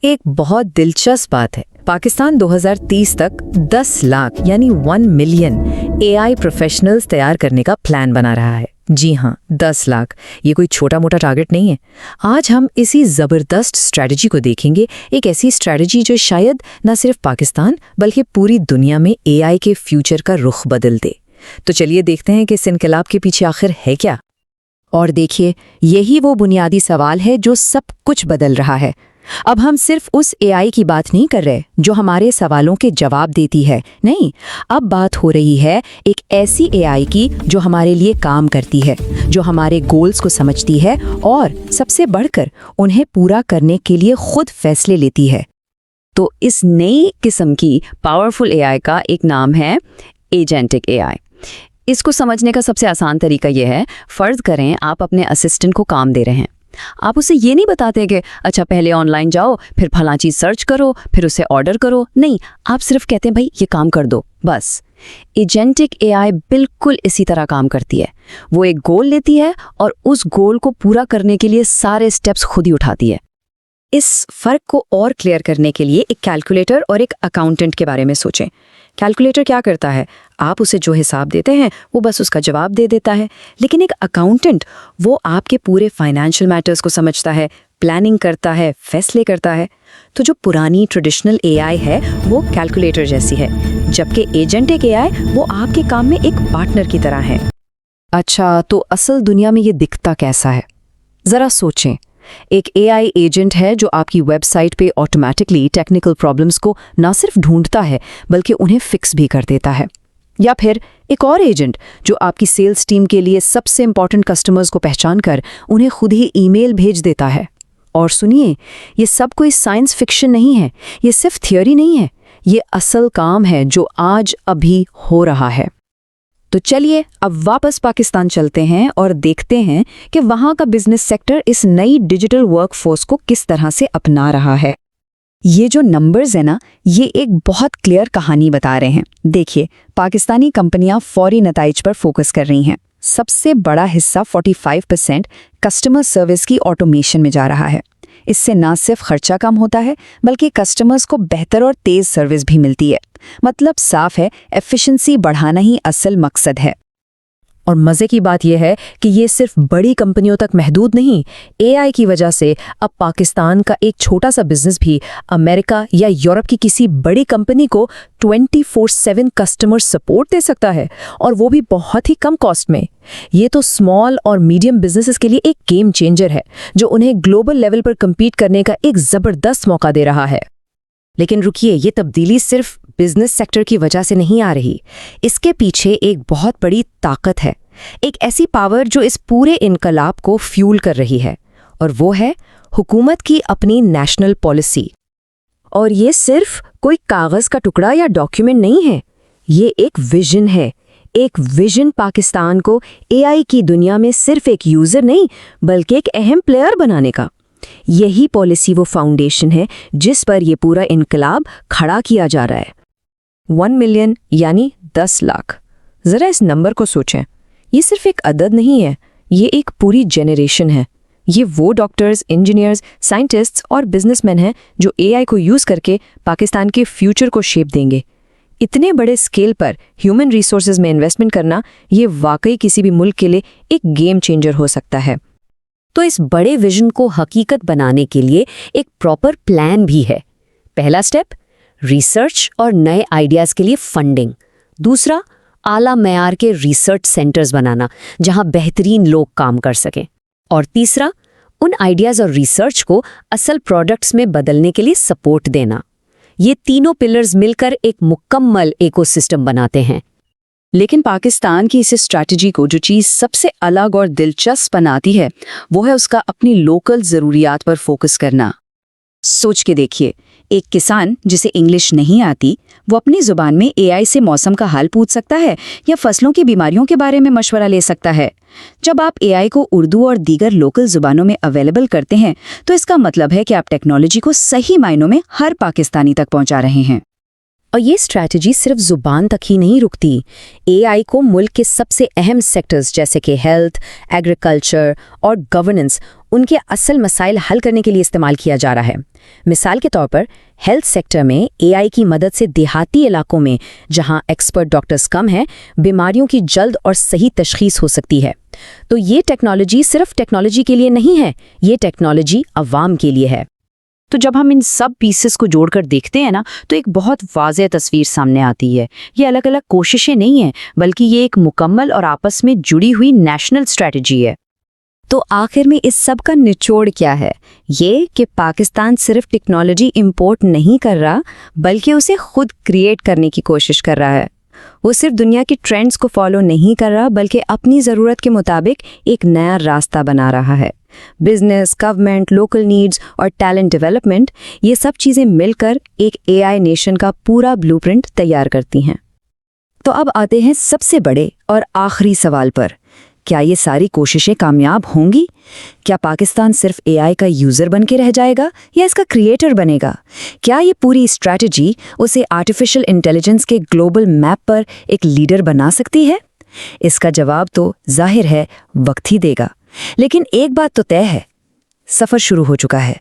एक बहुत दिलचस्प बात है। पाकिस्तान 2030 तक 10 लाख यानी 1 मिलियन एआई प्रोफेशनल्स तैयार करने का प्लान बना रहा है। जी हाँ, 10 लाख। ये कोई छोटा मोटा टारगेट नहीं है। आज हम इसी जबरदस्त स्ट्रैटेजी को देखेंगे, एक ऐसी स्ट्रैटेजी जो शायद न सिर्फ पाकिस्तान बल्कि पूरी दुनिया में एआई के फ्यूचर का रुख बदल दे। तो चलिए देखते हैं कि इस इनकलाब के पीछे आखिर है क्या। और देखिए, यही वो बुनियादी सवाल है जो सब कुछ बदल रहा है। अब हम सिर्फ उस एआई की बात नहीं कर रहे जो हमारे सवालों के जवाब देती है, नहीं। अब बात हो रही है एक ऐसी एआई की जो हमारे लिए काम करती है, जो हमारे गोल्स को समझती है और सबसे बढ़कर उन्हें पूरा करने के लिए खुद फैसले लेती है। तो इस नई किस्म की पावरफुल एआई का एक नाम है एजेंटिक एआई। इसको समझने का सबसे आसान तरीका यह है, फर्ज करें आप अपने असिस्टेंट को काम दे रहे हैं। आप उसे ये नहीं बताते कि अच्छा पहले ऑनलाइन जाओ, फिर फलां चीज़ सर्च करो, फिर उसे ऑर्डर करो। नहीं, आप सिर्फ कहते हैं भाई ये काम कर दो, बस। एजेंटिक एआई बिल्कुल इसी तरह काम करती है। वो एक गोल लेती है और उस गोल को पूरा करने के लिए सारे स्टेप्स खुद ही उठाती है। इस फर्क को और क्लियर करने के लिए एक कैलकुलेटर और एक अकाउंटेंट के बारे में सोचें। कैलकुलेटर क्या करता है, आप उसे जो हिसाब देते हैं वो बस उसका जवाब दे देता है। लेकिन एक अकाउंटेंट वो आपके पूरे फाइनेंशियल मैटर्स को समझता है, प्लानिंग करता है, फैसले करता है। तो जो पुरानी ट्रेडिशनल एआई है वो कैलकुलेटर जैसी है, जबकि एजेंटिक एआई वो आपके काम में एक पार्टनर की तरह है। अच्छा, तो असल दुनिया में ये दिखता कैसा है? जरा सोचें। एक एआई एजेंट है जो आपकी वेबसाइट पे ऑटोमेटिकली टेक्निकल प्रॉब्लम्स को ना सिर्फ ढूंढता है बल्कि उन्हें फिक्स भी कर देता है। या फिर एक और एजेंट जो आपकी सेल्स टीम के लिए सबसे इंपॉर्टेंट कस्टमर्स को पहचान कर उन्हें खुद ही ईमेल भेज देता है। और सुनिए, ये सब कोई साइंस फिक्शन नहीं है, ये सिर्फ थियोरी नहीं है, ये असल काम है जो आज अभी हो रहा है। तो चलिए अब वापस पाकिस्तान चलते हैं और देखते हैं कि वहाँ का बिजनेस सेक्टर इस नई डिजिटल वर्कफोर्स को किस तरह से अपना रहा है। ये जो नंबर्स है ना, ये एक बहुत क्लियर कहानी बता रहे हैं। देखिए, पाकिस्तानी कंपनियां फौरी नताइज पर फोकस कर रही हैं। सबसे बड़ा हिस्सा 45% कस्टमर सर्विस की ऑटोमेशन में जा रहा है। इससे ना सिर्फ खर्चा कम होता है बल्कि कस्टमर्स को बेहतर और तेज सर्विस भी मिलती है। मतलब साफ है, एफिशिएंसी बढ़ाना ही असल मकसद है। और मज़े की बात यह है कि ये सिर्फ बड़ी कंपनियों तक महदूद नहीं। एआई की वजह से अब पाकिस्तान का एक छोटा सा बिजनेस भी अमेरिका या यूरोप की किसी बड़ी कंपनी को 24/7 कस्टमर सपोर्ट दे सकता है, और वो भी बहुत ही कम कॉस्ट में। ये तो स्मॉल और मीडियम बिजनेसेस के लिए एक गेम चेंजर है जो उन्हें ग्लोबल लेवल पर कम्पीट करने का एक ज़बरदस्त मौका दे रहा है। लेकिन रुकिए, ये तब्दीली सिर्फ बिजनेस सेक्टर की वजह से नहीं आ रही। इसके पीछे एक बहुत बड़ी ताकत है, एक ऐसी पावर जो इस पूरे इनकलाब को फ्यूल कर रही है, और वो है हुकूमत की अपनी नेशनल पॉलिसी। और ये सिर्फ कोई कागज का टुकड़ा या डॉक्यूमेंट नहीं है, ये एक विजन है। एक विजन पाकिस्तान को एआई की दुनिया में सिर्फ एक यूजर नहीं बल्कि एक अहम प्लेयर बनाने का। यही पॉलिसी वो फाउंडेशन है जिस पर यह पूरा इनकलाब खड़ा किया जा रहा है। 1 मिलियन यानी 10 लाख। जरा इस नंबर को सोचें, ये सिर्फ एक अदद नहीं है, ये एक पूरी जेनरेशन है। ये वो डॉक्टर्स, इंजीनियर्स, साइंटिस्ट्स और बिजनेसमैन हैं जो एआई को यूज करके पाकिस्तान के फ्यूचर को शेप देंगे। इतने बड़े स्केल पर ह्यूमन रिसोर्सेज में इन्वेस्टमेंट करना, ये वाकई किसी भी मुल्क के लिए एक गेम चेंजर हो सकता है। तो इस बड़े विजन को हकीकत बनाने के लिए एक प्रॉपर प्लान भी है। पहला स्टेप, रिसर्च और नए आइडियाज के लिए फंडिंग। दूसरा, आला मयार के रिसर्च सेंटर्स बनाना जहां बेहतरीन लोग काम कर सकें। और तीसरा, उन आइडियाज और रिसर्च को असल प्रोडक्ट्स में बदलने के लिए सपोर्ट देना। ये तीनों पिलर्स मिलकर एक मुकम्मल इकोसिस्टम बनाते हैं। लेकिन पाकिस्तान की इस स्ट्रैटेजी को जो चीज़ सबसे अलग और दिलचस्प बनाती है वो है उसका अपनी लोकल ज़रूरियात पर फोकस करना। सोच के देखिए, एक किसान जिसे इंग्लिश नहीं आती वो अपनी ज़ुबान में एआई से मौसम का हाल पूछ सकता है या फसलों की बीमारियों के बारे में मशवरा ले सकता है। जब आप एआई को उर्दू और दीगर लोकल ज़ुबानों में अवेलेबल करते हैं तो इसका मतलब है कि आप टेक्नोलॉजी को सही मायनों में हर पाकिस्तानी तक पहुंचा रहे हैं। और ये स्ट्रैटेजी सिर्फ जुबान तक ही नहीं रुकती। एआई को मुल्क के सबसे अहम सेक्टर्स जैसे कि हेल्थ, एग्रीकल्चर और गवर्नेंस, उनके असल मसाइल हल करने के लिए इस्तेमाल किया जा रहा है। मिसाल के तौर पर हेल्थ सेक्टर में एआई की मदद से देहाती इलाकों में, जहां एक्सपर्ट डॉक्टर्स कम हैं, बीमारियों की जल्द और सही तशखीस हो सकती है। तो ये टेक्नोलॉजी सिर्फ टेक्नोलॉजी के लिए नहीं है, ये टेक्नोलॉजी अवाम के लिए है। तो जब हम इन सब पीसेस को जोड़कर देखते हैं ना, तो एक बहुत वाज़ेह तस्वीर सामने आती है। ये अलग अलग कोशिशें नहीं हैं, बल्कि ये एक मुकम्मल और आपस में जुड़ी हुई नेशनल स्ट्रैटेजी है। तो आखिर में इस सब का निचोड़ क्या है? ये कि पाकिस्तान सिर्फ टेक्नोलॉजी इंपोर्ट नहीं कर रहा, बल्कि उसे खुद क्रिएट करने की कोशिश कर रहा है। वो सिर्फ दुनिया की ट्रेंड्स को फॉलो नहीं कर रहा, बल्कि अपनी ज़रूरत के मुताबिक एक नया रास्ता बना रहा है। बिजनेस, गवर्नमेंट, लोकल नीड्स और टैलेंट डेवलपमेंट, ये सब चीज़ें मिलकर एक एआई नेशन का पूरा ब्लूप्रिंट तैयार करती हैं। तो अब आते हैं सबसे बड़े और आखिरी सवाल पर। क्या ये सारी कोशिशें कामयाब होंगी? क्या पाकिस्तान सिर्फ एआई का यूज़र बन के रह जाएगा या इसका क्रिएटर बनेगा? क्या ये पूरी स्ट्रैटेजी उसे आर्टिफिशियल इंटेलिजेंस के ग्लोबल मैप पर एक लीडर बना सकती है? इसका जवाब तो जाहिर है वक्त ही देगा। लेकिन एक बात तो तय है, सफ़र शुरू हो चुका है।